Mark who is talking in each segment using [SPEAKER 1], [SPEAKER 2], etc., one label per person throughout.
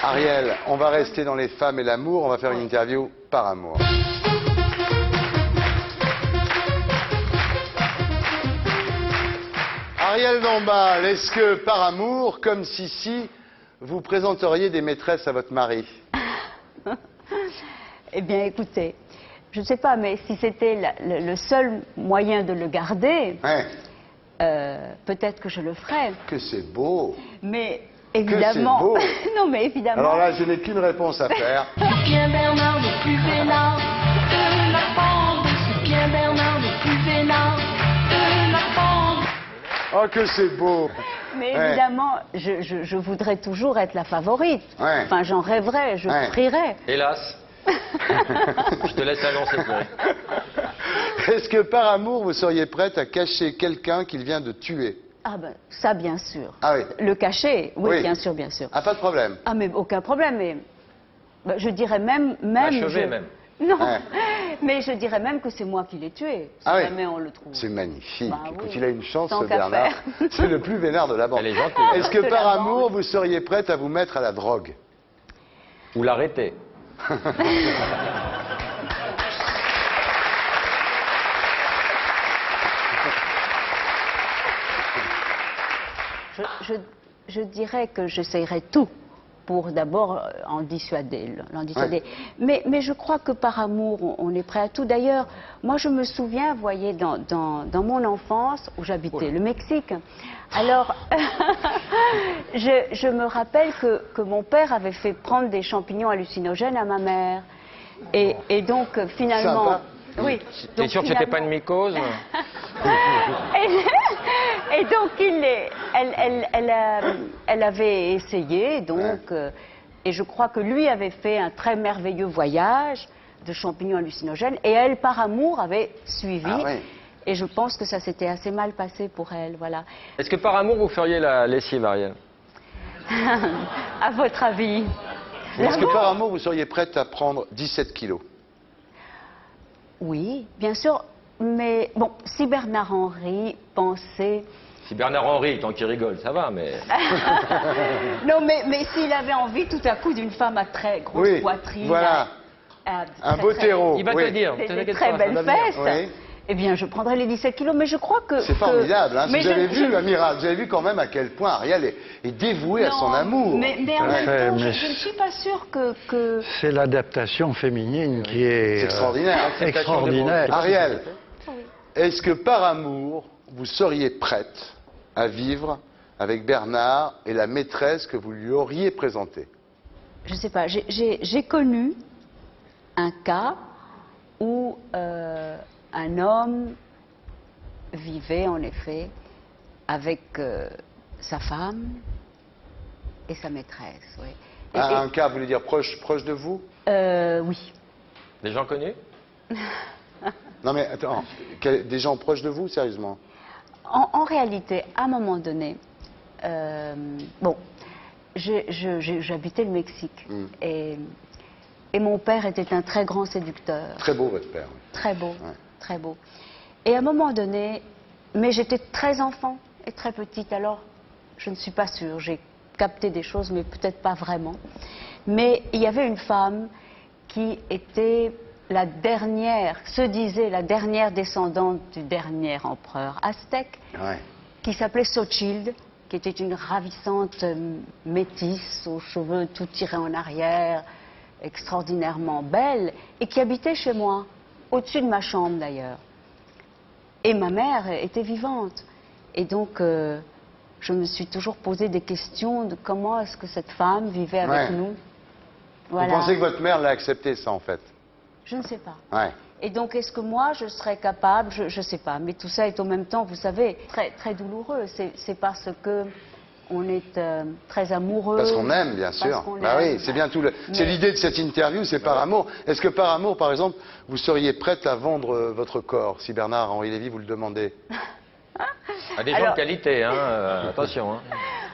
[SPEAKER 1] Ariel, on va rester dans les femmes et l'amour, on va faire une interview par amour. Ariel Dombal, est-ce que par amour, comme Sissi, vous présenteriez des maîtresses à votre mari?
[SPEAKER 2] Eh bien, écoutez, je ne sais pas, mais si c'était le seul moyen de le garder,
[SPEAKER 1] Ouais.
[SPEAKER 2] peut-être que je le ferais.
[SPEAKER 1] Que c'est beau.
[SPEAKER 2] Mais évidemment...
[SPEAKER 1] beau.
[SPEAKER 2] Non, mais évidemment...
[SPEAKER 1] Alors là, je n'ai qu'une réponse à faire.
[SPEAKER 3] C'est bien Bernard le plus vénard de la bande. C'est bien Bernard le plus vénard de la bande.
[SPEAKER 1] Oh, que c'est beau.
[SPEAKER 2] Mais
[SPEAKER 1] Ouais.
[SPEAKER 2] évidemment, je voudrais toujours être la favorite.
[SPEAKER 1] Ouais.
[SPEAKER 2] Enfin, j'en rêverais, je
[SPEAKER 1] Ouais.
[SPEAKER 2] prierais.
[SPEAKER 4] Hélas. Je te laisse annoncer.
[SPEAKER 1] Est-ce que par amour, vous seriez prête à cacher quelqu'un qu'il vient de tuer?
[SPEAKER 2] Ah ben, ça, bien sûr.
[SPEAKER 1] Ah oui.
[SPEAKER 2] Le cacher, oui,
[SPEAKER 1] Oui.
[SPEAKER 2] bien sûr, bien sûr.
[SPEAKER 1] Ah, pas de problème.
[SPEAKER 2] Ah, mais aucun problème. Mais, ben, je dirais même...
[SPEAKER 4] Achevé, même.
[SPEAKER 2] Non,
[SPEAKER 1] Ouais.
[SPEAKER 2] mais je dirais même que c'est moi qui l'ai tué, si
[SPEAKER 1] Ah oui.
[SPEAKER 2] jamais on le trouve.
[SPEAKER 1] C'est magnifique.
[SPEAKER 2] Bah oui.
[SPEAKER 1] Écoute, il a une chance,
[SPEAKER 2] Tant
[SPEAKER 1] ce
[SPEAKER 2] qu'à
[SPEAKER 1] Bernard.
[SPEAKER 2] faire.
[SPEAKER 1] C'est le plus vénère de la bande.
[SPEAKER 4] Elle est gentille.
[SPEAKER 1] Est-ce que
[SPEAKER 2] De
[SPEAKER 1] par
[SPEAKER 2] la
[SPEAKER 1] amour,
[SPEAKER 2] bande.
[SPEAKER 1] vous seriez prête à vous mettre à la drogue?
[SPEAKER 4] Ou l'arrêter.
[SPEAKER 2] Je dirais que j'essayerais tout pour d'abord l'en dissuader.
[SPEAKER 1] Ouais.
[SPEAKER 2] Mais je crois que par amour, on est prêt à tout. D'ailleurs, moi je me souviens, vous voyez, dans mon enfance, où j'habitais le Mexique, alors je me rappelle que mon père avait fait prendre des champignons hallucinogènes à ma mère. Et donc finalement...
[SPEAKER 1] Sympa.
[SPEAKER 2] Oui.
[SPEAKER 4] T'es
[SPEAKER 2] donc,
[SPEAKER 4] sûr que c'était pas
[SPEAKER 2] finalement-
[SPEAKER 4] une mycose?
[SPEAKER 2] Et donc, elle avait essayé, donc, et je crois que lui avait fait un très merveilleux voyage de champignons hallucinogènes, et elle, par amour, avait suivi.
[SPEAKER 1] Ah oui.
[SPEAKER 2] Et je pense que ça s'était assez mal passé pour elle, voilà.
[SPEAKER 4] Est-ce que par amour, vous feriez la lessive, Ariel?
[SPEAKER 2] À votre avis?
[SPEAKER 1] Est-ce que par amour, vous seriez prête à prendre 17 kilos?
[SPEAKER 2] Oui, bien sûr, mais bon, si Bernard-Henri pensait...
[SPEAKER 4] Si Bernard-Henri, tant qu'il rigole, ça va, mais...
[SPEAKER 2] Non, mais s'il avait envie tout à coup d'une femme à très grosse
[SPEAKER 1] Oui,
[SPEAKER 2] poitrine...
[SPEAKER 1] voilà. Un beau terreau.
[SPEAKER 4] Il va
[SPEAKER 1] oui.
[SPEAKER 4] te dire.
[SPEAKER 2] Des
[SPEAKER 4] t'inquiète
[SPEAKER 2] très
[SPEAKER 4] pas,
[SPEAKER 2] belles
[SPEAKER 4] ça va venir.
[SPEAKER 2] fesses.
[SPEAKER 1] Oui.
[SPEAKER 2] Eh bien, je prendrais les 17 kilos, mais je crois que...
[SPEAKER 1] C'est formidable, hein.
[SPEAKER 2] Mais
[SPEAKER 1] Vous avez
[SPEAKER 2] je-
[SPEAKER 1] vu, Amiral, vous avez vu quand même à quel point Ariel est dévouée à
[SPEAKER 2] Non,
[SPEAKER 1] son amour.
[SPEAKER 2] Mais en
[SPEAKER 5] Tout à
[SPEAKER 2] même
[SPEAKER 5] fait,
[SPEAKER 2] temps,
[SPEAKER 5] mais
[SPEAKER 2] je ne suis pas sûre que...
[SPEAKER 5] C'est l'adaptation féminine qui est
[SPEAKER 1] C'est extraordinaire. hein.
[SPEAKER 5] extraordinaire.
[SPEAKER 1] Ariel, est-ce que par amour, vous seriez prête à vivre avec Bernard et la maîtresse que vous lui auriez présentée?
[SPEAKER 2] Je ne sais pas, j'ai connu un cas où un homme vivait en effet avec sa femme et sa maîtresse. Oui.
[SPEAKER 1] Un cas, vous voulez dire proche de vous?
[SPEAKER 2] Oui.
[SPEAKER 4] Des gens connus?
[SPEAKER 1] Non mais attends, des gens proches de vous, sérieusement?
[SPEAKER 2] En réalité, à un moment donné, bon, j'habitais le Mexique et mon père était un très grand séducteur.
[SPEAKER 1] Très beau votre père. oui.
[SPEAKER 2] Très beau,
[SPEAKER 1] Ouais.
[SPEAKER 2] très beau. Et à un moment donné, mais j'étais très enfant et très petite, alors je ne suis pas sûre. J'ai capté des choses, mais peut-être pas vraiment. Mais il y avait une femme qui était la dernière, se disait la dernière descendante du dernier empereur aztèque,
[SPEAKER 1] Ouais.
[SPEAKER 2] qui s'appelait Xochitl, qui était une ravissante métisse aux cheveux tout tirés en arrière, extraordinairement belle, et qui habitait chez moi, au-dessus de ma chambre d'ailleurs. Et ma mère était vivante. Et donc, je me suis toujours posé des questions de comment est-ce que cette femme vivait avec
[SPEAKER 1] Ouais.
[SPEAKER 2] nous.
[SPEAKER 1] Vous pensez que votre mère l'a accepté, ça, en fait?
[SPEAKER 2] Je ne sais pas.
[SPEAKER 1] Ouais.
[SPEAKER 2] Et donc, est-ce que moi, je serais capable, je ne sais pas, mais tout ça est en même temps, vous savez, très, très douloureux. C'est parce que on est très amoureux.
[SPEAKER 1] Parce qu'on aime, bien
[SPEAKER 2] parce
[SPEAKER 1] sûr.
[SPEAKER 2] qu'on
[SPEAKER 1] Bah
[SPEAKER 2] aime.
[SPEAKER 1] oui, c'est bien tout le... C'est
[SPEAKER 2] Mais-
[SPEAKER 1] l'idée de cette interview, c'est par amour. Est-ce que par amour, par exemple, vous seriez prête à vendre votre corps, si Bernard-Henri Lévy vous le demandait?
[SPEAKER 4] À des gens
[SPEAKER 2] Alors-
[SPEAKER 4] de qualité, hein, attention. Hein.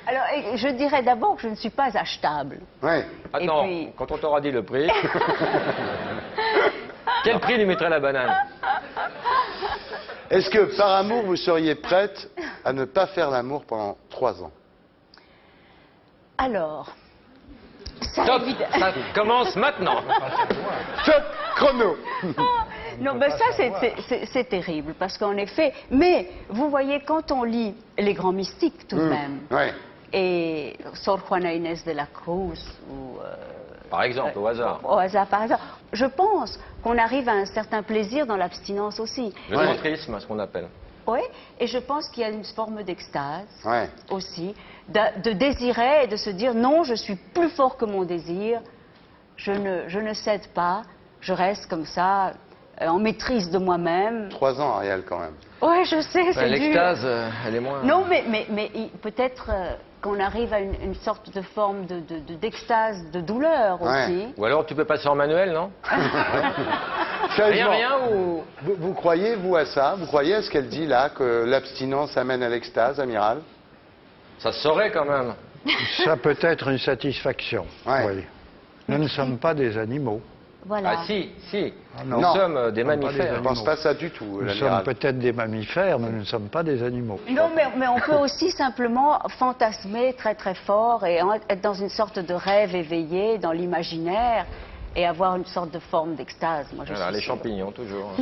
[SPEAKER 2] Alors, je dirais d'abord que je ne suis pas achetable.
[SPEAKER 1] Oui.
[SPEAKER 4] Attends,
[SPEAKER 2] puis-
[SPEAKER 4] quand on t'aura dit le prix... Quel prix lui mettrait la banane?
[SPEAKER 1] Est-ce que par amour, vous seriez prête à ne pas faire l'amour pendant 3 ans?
[SPEAKER 2] Alors, Ça,
[SPEAKER 4] Stop,
[SPEAKER 2] évidemment.
[SPEAKER 4] ça commence maintenant.
[SPEAKER 1] Top chrono.
[SPEAKER 2] Non, mais ça, c'est terrible, parce qu'en effet... Mais, vous voyez, quand on lit les grands mystiques, tout de même,
[SPEAKER 1] Ouais.
[SPEAKER 2] et Sor Juana Inés de la Cruz, ou...
[SPEAKER 4] Par exemple, au hasard.
[SPEAKER 2] Au hasard, par hasard. Je pense qu'on arrive à un certain plaisir dans l'abstinence aussi.
[SPEAKER 4] Le
[SPEAKER 1] Ouais.
[SPEAKER 4] tantrisme, ce qu'on appelle.
[SPEAKER 2] Oui, et je pense qu'il y a une forme d'extase
[SPEAKER 1] Ouais.
[SPEAKER 2] aussi, de désirer et de se dire non, je suis plus fort que mon désir, je ne cède pas, je reste comme ça, en maîtrise de moi-même.
[SPEAKER 1] 3 ans, Ariel, quand même.
[SPEAKER 2] Oui, je sais, c'est dur.
[SPEAKER 4] L'extase, elle est moins...
[SPEAKER 2] Non, mais peut-être qu'on arrive à une sorte de forme d'extase, de douleur
[SPEAKER 1] Ouais.
[SPEAKER 2] aussi.
[SPEAKER 4] Ou alors tu peux passer en manuel, non? Rien,
[SPEAKER 1] Sérieusement,
[SPEAKER 4] rien ou...
[SPEAKER 1] vous croyez, vous, à ça? Vous croyez à ce qu'elle dit là, que l'abstinence amène à l'extase, amiral?
[SPEAKER 4] Ça se saurait quand même.
[SPEAKER 5] Ça peut être une satisfaction.
[SPEAKER 1] Ouais.
[SPEAKER 5] Oui. Nous ne sommes pas des animaux.
[SPEAKER 2] Voilà.
[SPEAKER 4] Ah si, si.
[SPEAKER 5] Ah,
[SPEAKER 4] Nous
[SPEAKER 1] non.
[SPEAKER 4] sommes des
[SPEAKER 5] Nous sommes pas des
[SPEAKER 4] mammifères.
[SPEAKER 1] Je ne pense pas ça du tout,
[SPEAKER 5] Nous sommes
[SPEAKER 1] l'amiral.
[SPEAKER 5] peut-être des mammifères, mais nous ne sommes pas des animaux.
[SPEAKER 2] Non, mais on peut aussi simplement fantasmer très très fort et être dans une sorte de rêve éveillé, dans l'imaginaire, et avoir une sorte de forme d'extase. Moi, je
[SPEAKER 4] Voilà,
[SPEAKER 2] suis
[SPEAKER 4] les
[SPEAKER 2] sûre.
[SPEAKER 4] champignons, toujours.